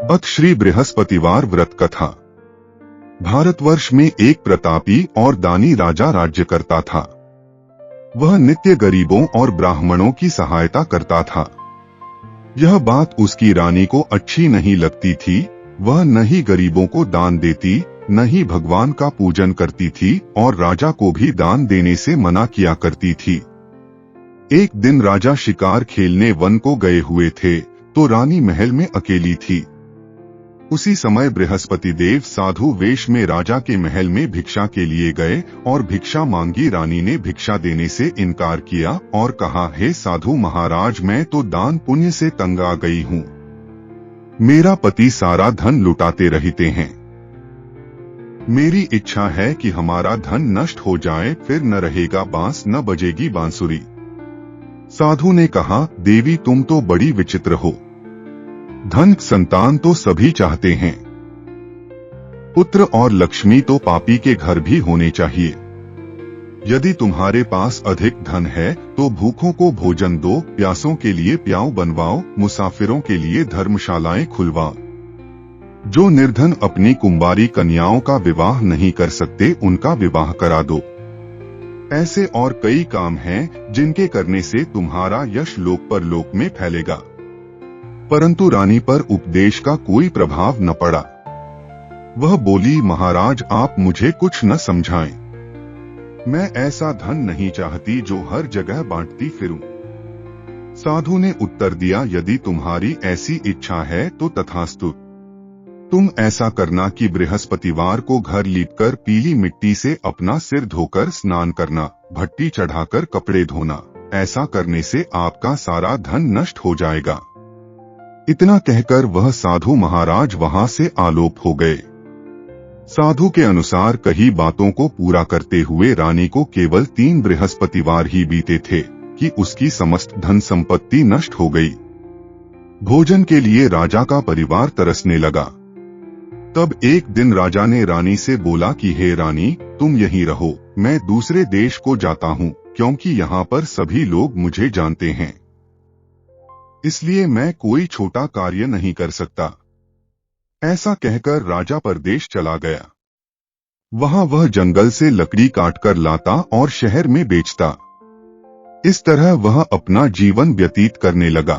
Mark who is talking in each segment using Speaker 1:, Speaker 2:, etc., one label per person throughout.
Speaker 1: अथ श्री बृहस्पतिवार व्रत कथा। भारतवर्ष में एक प्रतापी और दानी राजा राज्य करता था। वह नित्य गरीबों और ब्राह्मणों की सहायता करता था। यह बात उसकी रानी को अच्छी नहीं लगती थी। वह न ही गरीबों को दान देती, न ही भगवान का पूजन करती थी और राजा को भी दान देने से मना किया करती थी। एक दिन राजा शिकार खेलने वन को गए हुए थे तो रानी महल में अकेली थी। उसी समय बृहस्पति देव साधु वेश में राजा के महल में भिक्षा के लिए गए और भिक्षा मांगी। रानी ने भिक्षा देने से इनकार किया और कहा, हे साधु महाराज, मैं तो दान पुण्य से तंग आ गई हूँ। मेरा पति सारा धन लुटाते रहते हैं। मेरी इच्छा है कि हमारा धन नष्ट हो जाए, फिर न रहेगा बांस न बजेगी बांसुरी। साधु ने कहा, देवी तुम तो बड़ी विचित्र हो। धन संतान तो सभी चाहते हैं, पुत्र और लक्ष्मी तो पापी के घर भी होने चाहिए। यदि तुम्हारे पास अधिक धन है तो भूखों को भोजन दो, प्यासों के लिए प्याऊ बनवाओ, मुसाफिरों के लिए धर्मशालाएं खुलवाओ। जो निर्धन अपनी कुंवारी कन्याओं का विवाह नहीं कर सकते, उनका विवाह करा दो। ऐसे और कई काम हैं जिनके करने से तुम्हारा यश लोक परलोक में फैलेगा। परंतु रानी पर उपदेश का कोई प्रभाव न पड़ा। वह बोली, महाराज आप मुझे कुछ न समझाएं। मैं ऐसा धन नहीं चाहती जो हर जगह बांटती फिरूं। साधु ने उत्तर दिया, यदि तुम्हारी ऐसी इच्छा है तो तथास्तु। तुम ऐसा करना कि बृहस्पतिवार को घर लीपकर पीली मिट्टी से अपना सिर धोकर स्नान करना, भट्टी चढ़ाकर कपड़े धोना। ऐसा करने से आपका सारा धन नष्ट हो जाएगा। इतना कहकर वह साधु महाराज वहां से आलोप हो गए। साधु के अनुसार कही बातों को पूरा करते हुए रानी को केवल 3 बृहस्पतिवार ही बीते थे कि उसकी समस्त धन संपत्ति नष्ट हो गई। भोजन के लिए राजा का परिवार तरसने लगा। तब एक दिन राजा ने रानी से बोला कि हे रानी, तुम यहीं रहो, मैं दूसरे देश को जाता हूँ, क्योंकि यहाँ पर सभी लोग मुझे जानते हैं। इसलिए मैं कोई छोटा कार्य नहीं कर सकता। ऐसा कहकर राजा परदेश चला गया। वहां वह जंगल से लकड़ी काटकर लाता और शहर में बेचता। इस तरह वह अपना जीवन व्यतीत करने लगा।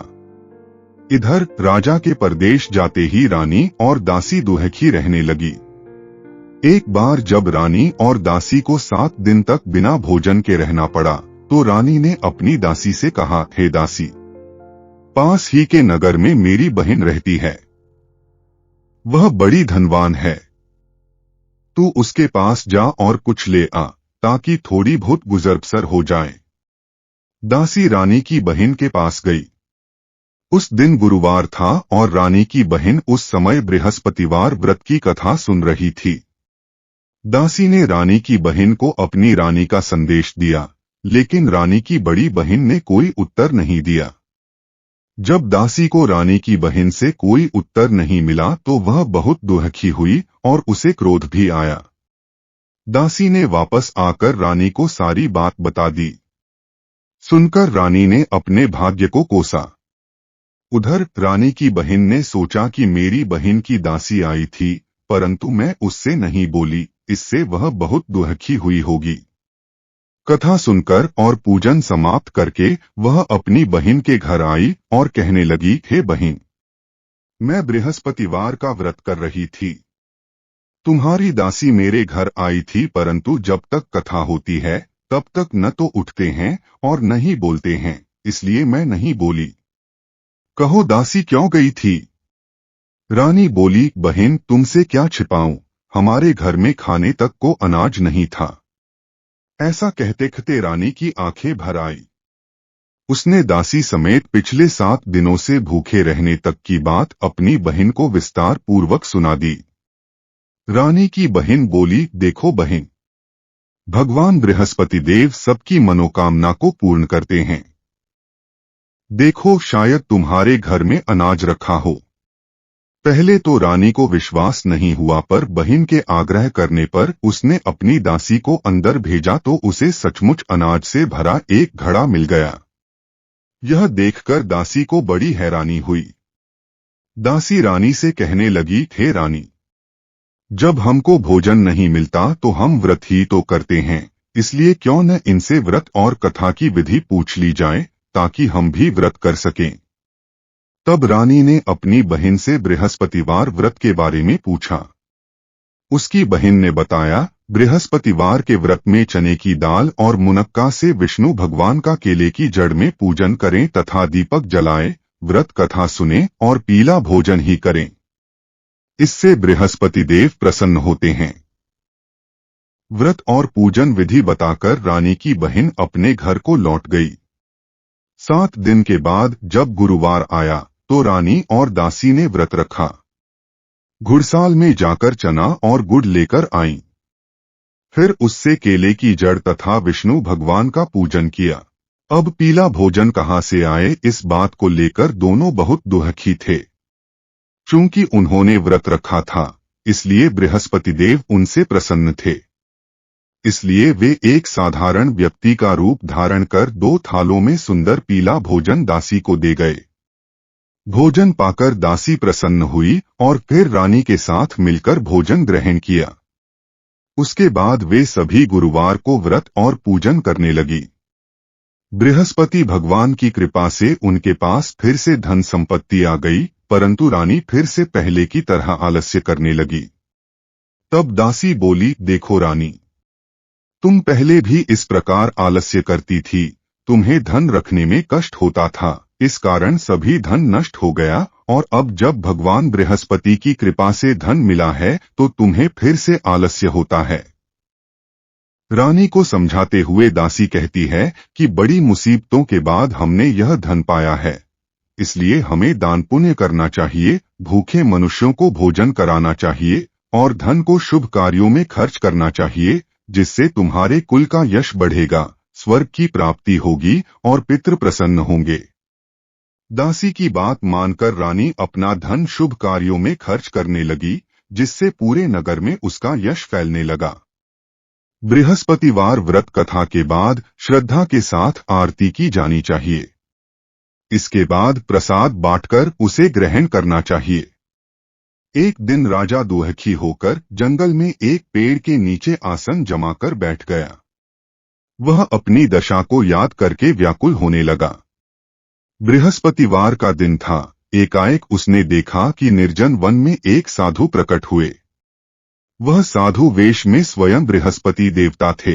Speaker 1: इधर राजा के परदेश जाते ही रानी और दासी दुहखी रहने लगी। एक बार जब रानी और दासी को 7 दिन तक बिना भोजन के रहना पड़ा तो रानी ने अपनी दासी से कहा, हे दासी, पास ही के नगर में मेरी बहन रहती है। वह बड़ी धनवान है। तू उसके पास जा और कुछ ले आ, ताकि थोड़ी बहुत गुजर बसर हो जाए। दासी रानी की बहन के पास गई। उस दिन गुरुवार था और रानी की बहन उस समय बृहस्पतिवार व्रत की कथा सुन रही थी। दासी ने रानी की बहन को अपनी रानी का संदेश दिया, लेकिन रानी की बड़ी बहन ने कोई उत्तर नहीं दिया। जब दासी को रानी की बहन से कोई उत्तर नहीं मिला तो वह बहुत दुखी हुई और उसे क्रोध भी आया। दासी ने वापस आकर रानी को सारी बात बता दी। सुनकर रानी ने अपने भाग्य को कोसा। उधर रानी की बहन ने सोचा कि मेरी बहन की दासी आई थी, परंतु मैं उससे नहीं बोली, इससे वह बहुत दुखी हुई होगी। कथा सुनकर और पूजन समाप्त करके वह अपनी बहन के घर आई और कहने लगी, हे बहन, मैं बृहस्पतिवार का व्रत कर रही थी। तुम्हारी दासी मेरे घर आई थी, परंतु जब तक कथा होती है तब तक न तो उठते हैं और न ही बोलते हैं, इसलिए मैं नहीं बोली। कहो दासी क्यों गई थी? रानी बोली, बहन तुमसे क्या छिपाऊं, हमारे घर में खाने तक को अनाज नहीं था। ऐसा कहते कहते रानी की आंखें भर आई। उसने दासी समेत पिछले 7 दिनों से भूखे रहने तक की बात अपनी बहन को विस्तार पूर्वक सुना दी। रानी की बहन बोली, देखो बहन, भगवान बृहस्पति देव सबकी मनोकामना को पूर्ण करते हैं। देखो शायद तुम्हारे घर में अनाज रखा हो। पहले तो रानी को विश्वास नहीं हुआ, पर बहन के आग्रह करने पर उसने अपनी दासी को अंदर भेजा तो उसे सचमुच अनाज से भरा एक घड़ा मिल गया। यह देखकर दासी को बड़ी हैरानी हुई। दासी रानी से कहने लगी, हे रानी, जब हमको भोजन नहीं मिलता तो हम व्रत ही तो करते हैं, इसलिए क्यों न इनसे व्रत और कथा की विधि पूछ ली जाए ताकि हम भी व्रत कर सकें। तब रानी ने अपनी बहन से बृहस्पतिवार व्रत के बारे में पूछा। उसकी बहन ने बताया, बृहस्पतिवार के व्रत में चने की दाल और मुनक्का से विष्णु भगवान का केले की जड़ में पूजन करें तथा दीपक जलाएं, व्रत कथा सुने और पीला भोजन ही करें। इससे बृहस्पति देव प्रसन्न होते हैं। व्रत और पूजन विधि बताकर रानी की बहन अपने घर को लौट गई। 7 दिन के बाद जब गुरुवार आया तो रानी और दासी ने व्रत रखा। घुड़साल में जाकर चना और गुड़ लेकर आईं। फिर उससे केले की जड़ तथा विष्णु भगवान का पूजन किया। अब पीला भोजन कहाँ से आए, इस बात को लेकर दोनों बहुत दुखी थे। चूंकि उन्होंने व्रत रखा था, इसलिए बृहस्पति देव उनसे प्रसन्न थे। इसलिए वे एक साधारण व्यक्ति का रूप धारण कर 2 थालों में सुंदर पीला भोजन दासी को दे गए। भोजन पाकर दासी प्रसन्न हुई और फिर रानी के साथ मिलकर भोजन ग्रहण किया। उसके बाद वे सभी गुरुवार को व्रत और पूजन करने लगी। बृहस्पति भगवान की कृपा से उनके पास फिर से धन संपत्ति आ गई, परंतु रानी फिर से पहले की तरह आलस्य करने लगी। तब दासी बोली, देखो रानी, तुम पहले भी इस प्रकार आलस्य करती थी, तुम्हें धन रखने में कष्ट होता था, इस कारण सभी धन नष्ट हो गया, और अब जब भगवान बृहस्पति की कृपा से धन मिला है तो तुम्हें फिर से आलस्य होता है। रानी को समझाते हुए दासी कहती है कि बड़ी मुसीबतों के बाद हमने यह धन पाया है, इसलिए हमें दान पुण्य करना चाहिए, भूखे मनुष्यों को भोजन कराना चाहिए और धन को शुभ कार्यों में खर्च करना चाहिए, जिससे तुम्हारे कुल का यश बढ़ेगा, स्वर्ग की प्राप्ति होगी और पितृ प्रसन्न होंगे। दासी की बात मानकर रानी अपना धन शुभ कार्यों में खर्च करने लगी, जिससे पूरे नगर में उसका यश फैलने लगा। बृहस्पतिवार व्रत कथा के बाद श्रद्धा के साथ आरती की जानी चाहिए। इसके बाद प्रसाद बांटकर उसे ग्रहण करना चाहिए। एक दिन राजा दुखी होकर जंगल में एक पेड़ के नीचे आसन जमाकर बैठ गया। वह अपनी दशा को याद करके व्याकुल होने लगा। बृहस्पतिवार का दिन था। एकाएक उसने देखा कि निर्जन वन में एक साधु प्रकट हुए। वह साधु वेश में स्वयं बृहस्पति देवता थे।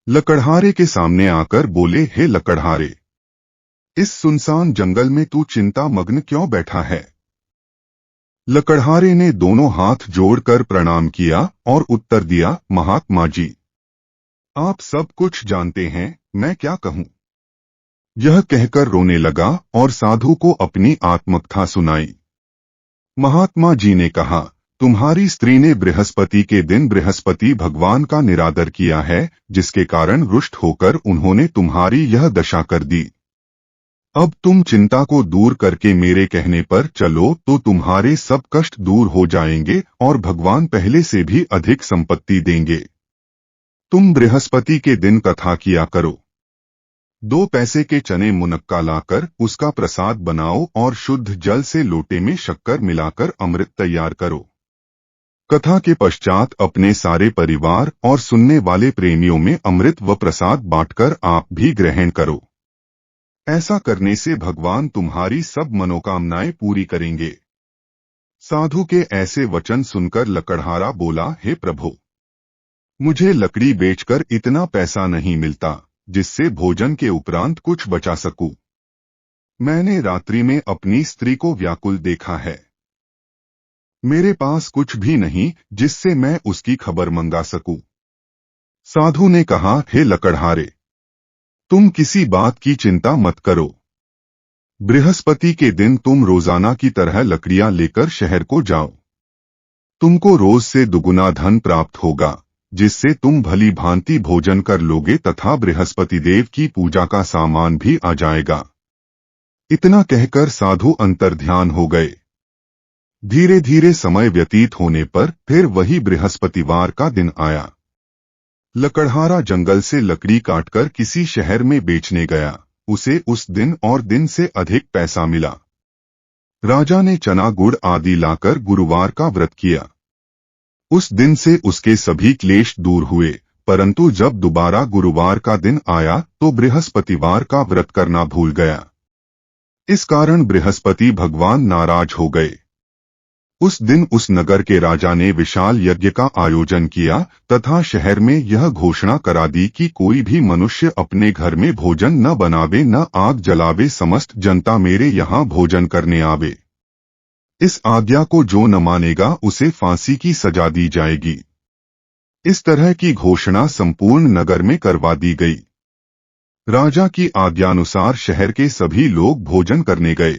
Speaker 1: लकड़हारे के सामने आकर बोले, हे लकड़हारे, इस सुनसान जंगल में तू चिंता मग्न क्यों बैठा है? लकड़हारे ने दोनों हाथ जोड़कर प्रणाम किया और उत्तर दिया, महात्मा जी, आप सब कुछ जानते हैं, मैं क्या कहूँ? यह कहकर रोने लगा और साधु को अपनी आत्मकथा सुनाई। महात्मा जी ने कहा, तुम्हारी स्त्री ने बृहस्पति के दिन बृहस्पति भगवान का निरादर किया है, जिसके कारण रुष्ट होकर उन्होंने तुम्हारी यह दशा कर दी। अब तुम चिंता को दूर करके मेरे कहने पर चलो तो तुम्हारे सब कष्ट दूर हो जाएंगे और भगवान पहले से भी अधिक संपत्ति देंगे। तुम बृहस्पति के दिन कथा किया करो। 2 पैसे के चने मुनक्का लाकर उसका प्रसाद बनाओ और शुद्ध जल से लोटे में शक्कर मिलाकर अमृत तैयार करो। कथा के पश्चात अपने सारे परिवार और सुनने वाले प्रेमियों में अमृत व प्रसाद बांटकर आप भी ग्रहण करो। ऐसा करने से भगवान तुम्हारी सब मनोकामनाएं पूरी करेंगे। साधु के ऐसे वचन सुनकर लकड़हारा बोला, हे प्रभु, मुझे लकड़ी बेचकर इतना पैसा नहीं मिलता जिससे भोजन के उपरांत कुछ बचा सकूं। मैंने रात्रि में अपनी स्त्री को व्याकुल देखा है। मेरे पास कुछ भी नहीं जिससे मैं उसकी खबर मंगा सकूं। साधु ने कहा, हे लकड़हारे, तुम किसी बात की चिंता मत करो। बृहस्पति के दिन तुम रोजाना की तरह लकड़ियां लेकर शहर को जाओ। तुमको रोज से दुगुना धन प्राप्त होगा, जिससे तुम भली भांति भोजन कर लोगे तथा बृहस्पति देव की पूजा का सामान भी आ जाएगा। इतना कहकर साधु अंतर्ध्यान हो गए। धीरे धीरे समय व्यतीत होने पर फिर वही बृहस्पतिवार का दिन आया। लकड़हारा जंगल से लकड़ी काटकर किसी शहर में बेचने गया। उसे उस दिन और दिन से अधिक पैसा मिला। राजा ने चना गुड़ आदि लाकर गुरुवार का व्रत किया। उस दिन से उसके सभी क्लेश दूर हुए, परंतु जब दोबारा गुरुवार का दिन आया तो बृहस्पतिवार का व्रत करना भूल गया। इस कारण बृहस्पति भगवान नाराज हो गए। उस दिन उस नगर के राजा ने विशाल यज्ञ का आयोजन किया तथा शहर में यह घोषणा करा दी कि कोई भी मनुष्य अपने घर में भोजन न बनावे न आग जलावे, समस्त जनता मेरे यहाँ भोजन करने आवे। इस आज्ञा को जो न मानेगा उसे फांसी की सजा दी जाएगी। इस तरह की घोषणा संपूर्ण नगर में करवा दी गई। राजा की आज्ञानुसार शहर के सभी लोग भोजन करने गए,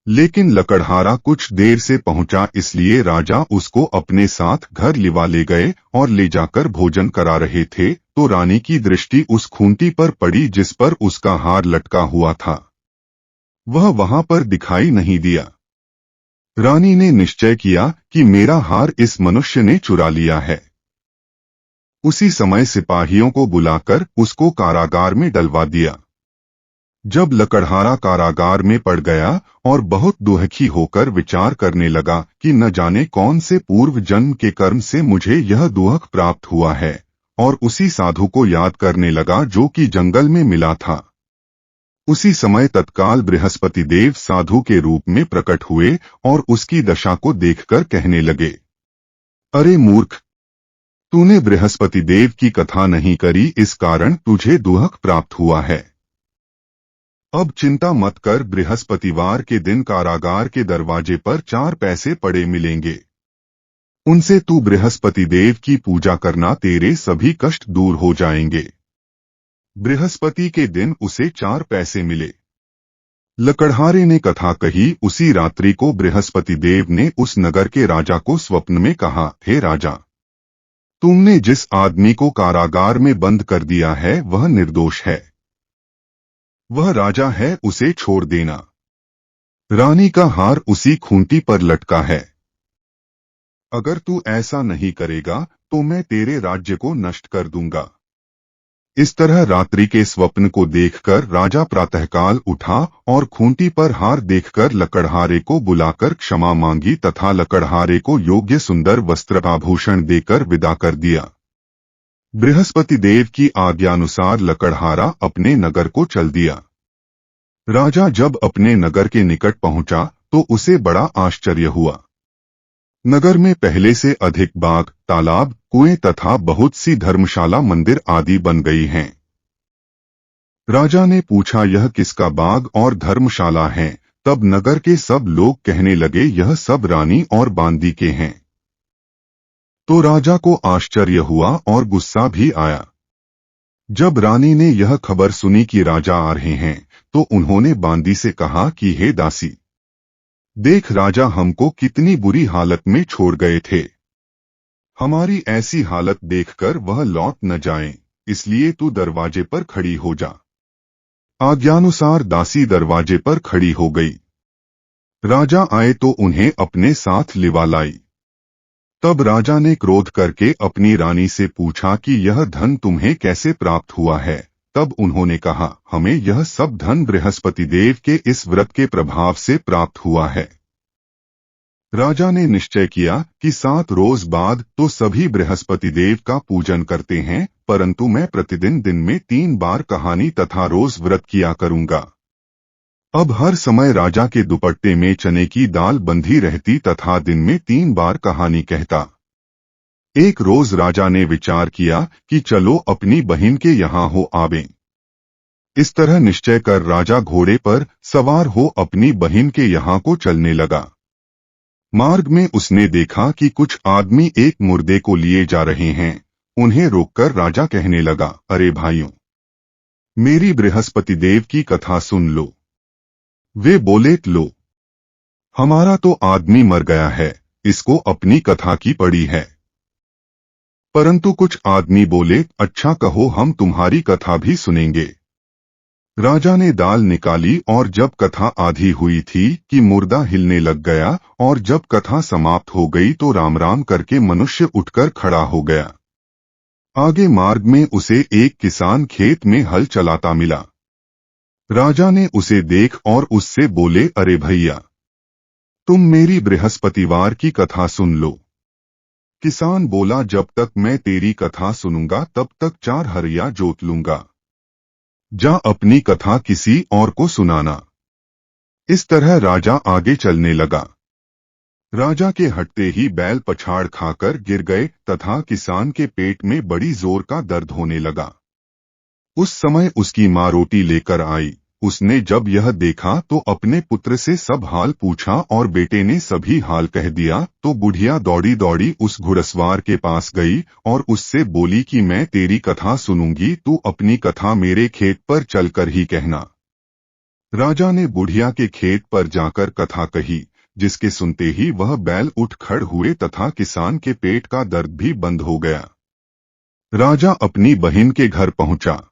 Speaker 1: लेकिन लकड़हारा कुछ देर से पहुंचा, इसलिए राजा उसको अपने साथ घर लिवा ले गए और ले जाकर भोजन करा रहे थे तो रानी की दृष्टि उस खूंटी पर पड़ी जिस पर उसका हार लटका हुआ था। वह वहां पर दिखाई नहीं दिया। रानी ने निश्चय किया कि मेरा हार इस मनुष्य ने चुरा लिया है। उसी समय सिपाहियों को बुलाकर उसको कारागार में डलवा दिया। जब लकड़हारा कारागार में पड़ गया और बहुत दुखी होकर विचार करने लगा कि न जाने कौन से पूर्व जन्म के कर्म से मुझे यह दुख प्राप्त हुआ है, और उसी साधु को याद करने लगा जो कि जंगल में मिला था। उसी समय तत्काल बृहस्पति देव साधु के रूप में प्रकट हुए और उसकी दशा को देखकर कहने लगे, अरे मूर्ख, तूने बृहस्पति देव की कथा नहीं करी, इस कारण तुझे दुख प्राप्त हुआ है। अब चिंता मत कर, बृहस्पतिवार के दिन कारागार के दरवाजे पर 4 पैसे पड़े मिलेंगे। उनसे तू बृहस्पति देव की पूजा करना, तेरे सभी कष्ट दूर हो जाएंगे। बृहस्पति के दिन उसे 4 पैसे मिले। लकड़हारे ने कथा कही। उसी रात्रि को बृहस्पति देव ने उस नगर के राजा को स्वप्न में कहा, हे राजा, तुमने जिस आदमी को कारागार में बंद कर दिया है वह निर्दोष है। वह राजा है, उसे छोड़ देना। रानी का हार उसी खूंटी पर लटका है। अगर तू ऐसा नहीं करेगा तो मैं तेरे राज्य को नष्ट कर दूंगा। इस तरह रात्रि के स्वप्न को देखकर राजा प्रातःकाल उठा और खूंटी पर हार देखकर लकड़हारे को बुलाकर क्षमा मांगी तथा लकड़हारे को योग्य सुंदर वस्त्र आभूषण देकर विदा कर दिया। बृहस्पति देव की आज्ञानुसार लकड़हारा अपने नगर को चल दिया। राजा जब अपने नगर के निकट पहुंचा तो उसे बड़ा आश्चर्य हुआ। नगर में पहले से अधिक बाग, तालाब, कुएं तथा बहुत सी धर्मशाला, मंदिर आदि बन गई हैं। राजा ने पूछा, यह किसका बाग और धर्मशाला है? तब नगर के सब लोग कहने लगे, यह सब रानी और बांदी के हैं। तो राजा को आश्चर्य हुआ और गुस्सा भी आया। जब रानी ने यह खबर सुनी कि राजा आ रहे हैं तो उन्होंने बांदी से कहा कि हे दासी, देख राजा हमको कितनी बुरी हालत में छोड़ गए थे। हमारी ऐसी हालत देखकर वह लौट न जाएं, इसलिए तू दरवाजे पर खड़ी हो जा। आज्ञानुसार दासी दरवाजे पर खड़ी हो गई। राजा आए तो उन्हें अपने साथ लिवा लाई। तब राजा ने क्रोध करके अपनी रानी से पूछा कि यह धन तुम्हें कैसे प्राप्त हुआ है? तब उन्होंने कहा, हमें यह सब धन बृहस्पति देव के इस व्रत के प्रभाव से प्राप्त हुआ है। राजा ने निश्चय किया कि 7 रोज बाद तो सभी बृहस्पति देव का पूजन करते हैं, परंतु मैं प्रतिदिन दिन में 3 बार कहानी तथा रोज व्रत किया करूंगा। अब हर समय राजा के दुपट्टे में चने की दाल बंधी रहती तथा दिन में 3 बार कहानी कहता। एक रोज राजा ने विचार किया कि चलो अपनी बहन के यहाँ हो आवें। इस तरह निश्चय कर राजा घोड़े पर सवार हो अपनी बहन के यहाँ को चलने लगा। मार्ग में उसने देखा कि कुछ आदमी एक मुर्दे को लिए जा रहे हैं। उन्हें रोककर राजा कहने लगा, अरे भाइयों, मेरी बृहस्पति देव की कथा सुन लो। वे बोले, लो, हमारा तो आदमी मर गया है, इसको अपनी कथा की पड़ी है। परंतु कुछ आदमी बोले, अच्छा कहो, हम तुम्हारी कथा भी सुनेंगे। राजा ने दाल निकाली और जब कथा आधी हुई थी कि मुर्दा हिलने लग गया, और जब कथा समाप्त हो गई तो राम राम करके मनुष्य उठकर खड़ा हो गया। आगे मार्ग में उसे एक किसान खेत में हल चलाता मिला। राजा ने उसे देख और उससे बोले, अरे भैया, तुम मेरी बृहस्पतिवार की कथा सुन लो। किसान बोला, जब तक मैं तेरी कथा सुनूंगा तब तक 4 हरिया जोत लूंगा। जा अपनी कथा किसी और को सुनाना। इस तरह राजा आगे चलने लगा। राजा के हटते ही बैल पछाड़ खाकर गिर गए तथा किसान के पेट में बड़ी जोर का दर्द होने लगा। उस समय उसकी माँ रोटी लेकर आई। उसने जब यह देखा तो अपने पुत्र से सब हाल पूछा और बेटे ने सभी हाल कह दिया तो बुढ़िया दौड़ी दौड़ी उस घुड़सवार के पास गई और उससे बोली कि मैं तेरी कथा सुनूंगी, तू अपनी कथा मेरे खेत पर चलकर ही कहना। राजा ने बुढ़िया के खेत पर जाकर कथा कही, जिसके सुनते ही वह बैल उठ खड़ हुए तथा किसान के पेट का दर्द भी बंद हो गया। राजा अपनी बहन के घर पहुंचा।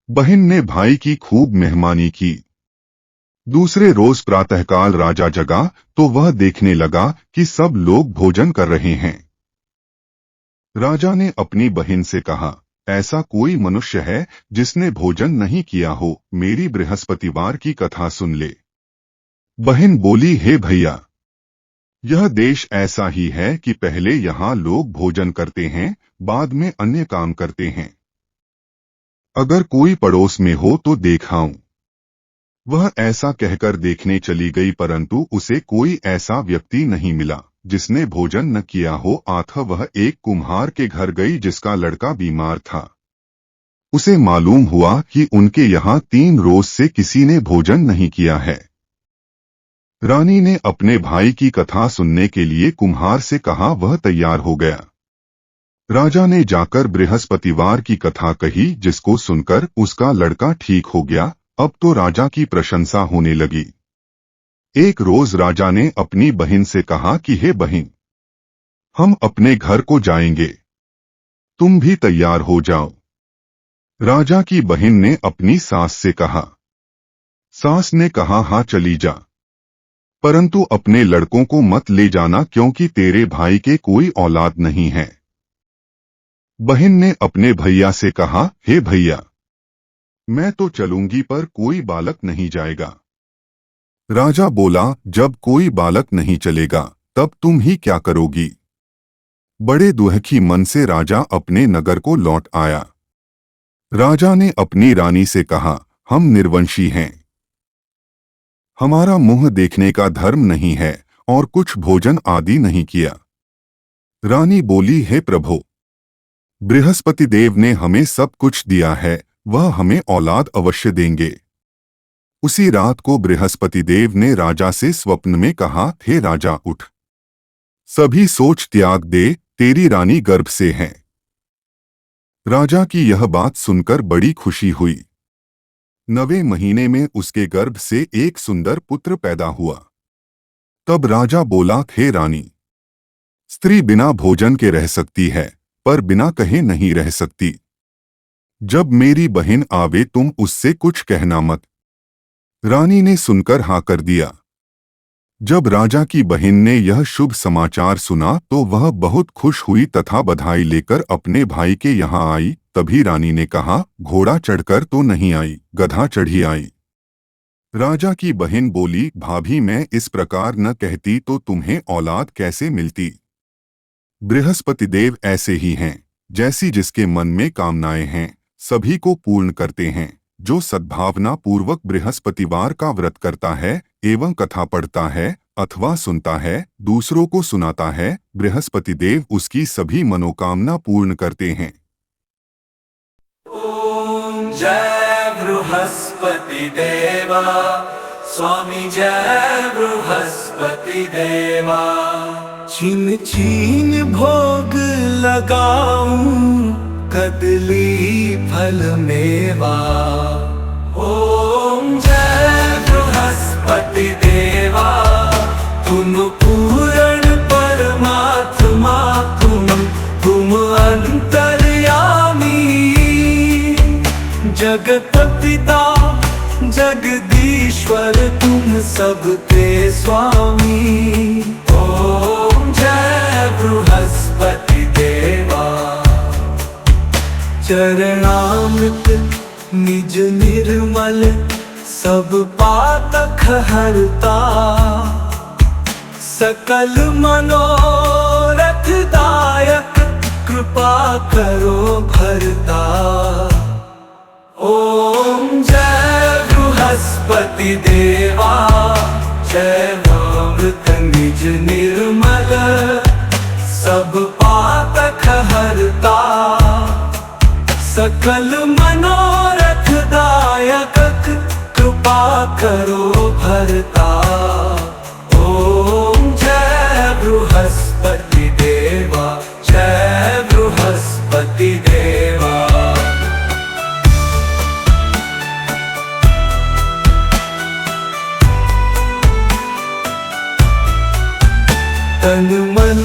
Speaker 1: बहन ने भाई की खूब मेहमानी की। दूसरे रोज प्रातःकाल राजा जगा तो वह देखने लगा कि सब लोग भोजन कर रहे हैं। राजा ने अपनी बहन से कहा, ऐसा कोई मनुष्य है जिसने भोजन नहीं किया हो, मेरी बृहस्पतिवार की कथा सुन ले। बहन बोली, हे भैया, यह देश ऐसा ही है कि पहले यहाँ लोग भोजन करते हैं, बाद में अन्य काम करते हैं। अगर कोई पड़ोस में हो तो देखाऊं। वह ऐसा कहकर देखने चली गई, परंतु उसे कोई ऐसा व्यक्ति नहीं मिला जिसने भोजन न किया हो। अतः वह एक कुम्हार के घर गई जिसका लड़का बीमार था। उसे मालूम हुआ कि उनके यहाँ 3 रोज से किसी ने भोजन नहीं किया है। रानी ने अपने भाई की कथा सुनने के लिए कुम्हार से कहा। वह तैयार हो गया। राजा ने जाकर बृहस्पतिवार की कथा कही, जिसको सुनकर उसका लड़का ठीक हो गया। अब तो राजा की प्रशंसा होने लगी। एक रोज राजा ने अपनी बहन से कहा कि हे बहन, हम अपने घर को जाएंगे, तुम भी तैयार हो जाओ। राजा की बहन ने अपनी सास से कहा। सास ने कहा, हाँ चली जा, परंतु अपने लड़कों को मत ले जाना क्योंकि तेरे भाई के कोई औलाद नहीं है। बहन ने अपने भैया से कहा, हे भैया, मैं तो चलूंगी पर कोई बालक नहीं जाएगा। राजा बोला, जब कोई बालक नहीं चलेगा तब तुम ही क्या करोगी। बड़े दुखी मन से राजा अपने नगर को लौट आया। राजा ने अपनी रानी से कहा, हम निर्वंशी हैं, हमारा मुंह देखने का धर्म नहीं है और कुछ भोजन आदि नहीं किया। रानी बोली, हे प्रभु, बृहस्पति देव ने हमें सब कुछ दिया है, वह हमें औलाद अवश्य देंगे। उसी रात को बृहस्पति देव ने राजा से स्वप्न में कहा, हे राजा उठ, सभी सोच त्याग दे, तेरी रानी गर्भ से है। राजा की यह बात सुनकर बड़ी खुशी हुई। 9वें महीने में उसके गर्भ से एक सुंदर पुत्र पैदा हुआ। तब राजा बोला, हे रानी, स्त्री बिना भोजन के रह सकती है पर बिना कहे नहीं रह सकती। जब मेरी बहन आवे तुम उससे कुछ कहना मत। रानी ने सुनकर हाँ कर दिया। जब राजा की बहन ने यह शुभ समाचार सुना तो वह बहुत खुश हुई तथा बधाई लेकर अपने भाई के यहाँ आई। तभी रानी ने कहा, घोड़ा चढ़कर तो नहीं आई, गधा चढ़ी आई। राजा की बहन बोली, भाभी, मैं इस प्रकार न कहती तो तुम्हें औलाद कैसे मिलती। बृहस्पति देव ऐसे ही हैं, जैसी जिसके मन में कामनाएं हैं सभी को पूर्ण करते हैं। जो सद्भावना पूर्वक बृहस्पतिवार का व्रत करता है एवं कथा पढ़ता है अथवा सुनता है, दूसरों को सुनाता है, बृहस्पति देव उसकी सभी मनोकामना पूर्ण करते हैं।
Speaker 2: ओम जय बृहस्पति देवा, स्वामी जय बृहस्पति देवा। छिन छिन भोग लगाऊं, कदली फल मेवा। ओम जय बृहस्पति देवा, तुम पूर्ण परमात्मा, तुम अंतर्यामी। जगत पिता जगदीश्वर, तुम सबके स्वामी। ओम जय बृहस्पति देवा। चरणामृत निज निर्मल, सब पातक हरता। सकल मनोरथ दायक कृपा करो भरता। ओम जय बृहस्पति देवा, जय अमृत निज निर्मल, सब पातक हरता। सकल मनोरथ दायक कृपा करो भरता। ओम जय बृहस्पति देवा, जय बृहस्पति देवा। तन मन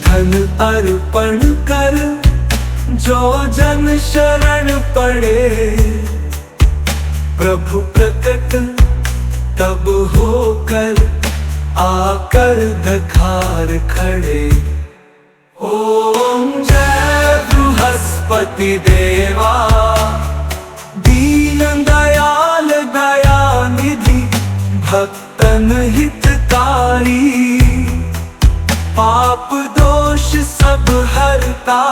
Speaker 2: धन अर्पण कर, जो जन शरण पड़े। प्रभु प्रकट तब होकर आकर दखार खड़े। ओम जय बृहस्पति देवा, दीन दयाल दया निधि, भक्तन हितकारी। पाप दोष सब हरता,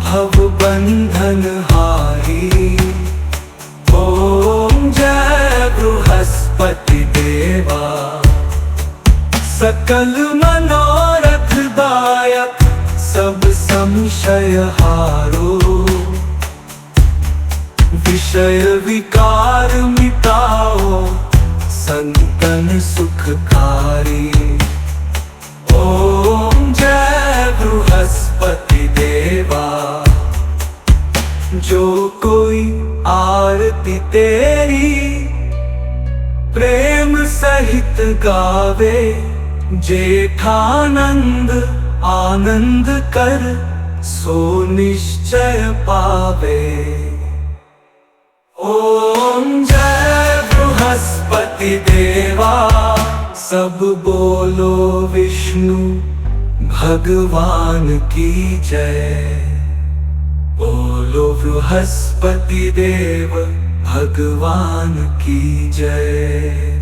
Speaker 2: भव बंधन हारी। ओम जय बृहस्पति देवा, सकल मनोरथ दायक, सब संशय हारो। विषय विकार मिटाओ, संतन सुखकारी। ओम जय बृहस्पति देवा, जो कोई आरती तेरी प्रेम सहित गावे। जेठानंद आनंद कर, सो निश्चय पावे। ओम जय बृहस्पति देवा, सब बोलो विष्णु भगवान की जय। बोलो बृहस्पति देव भगवान की जय।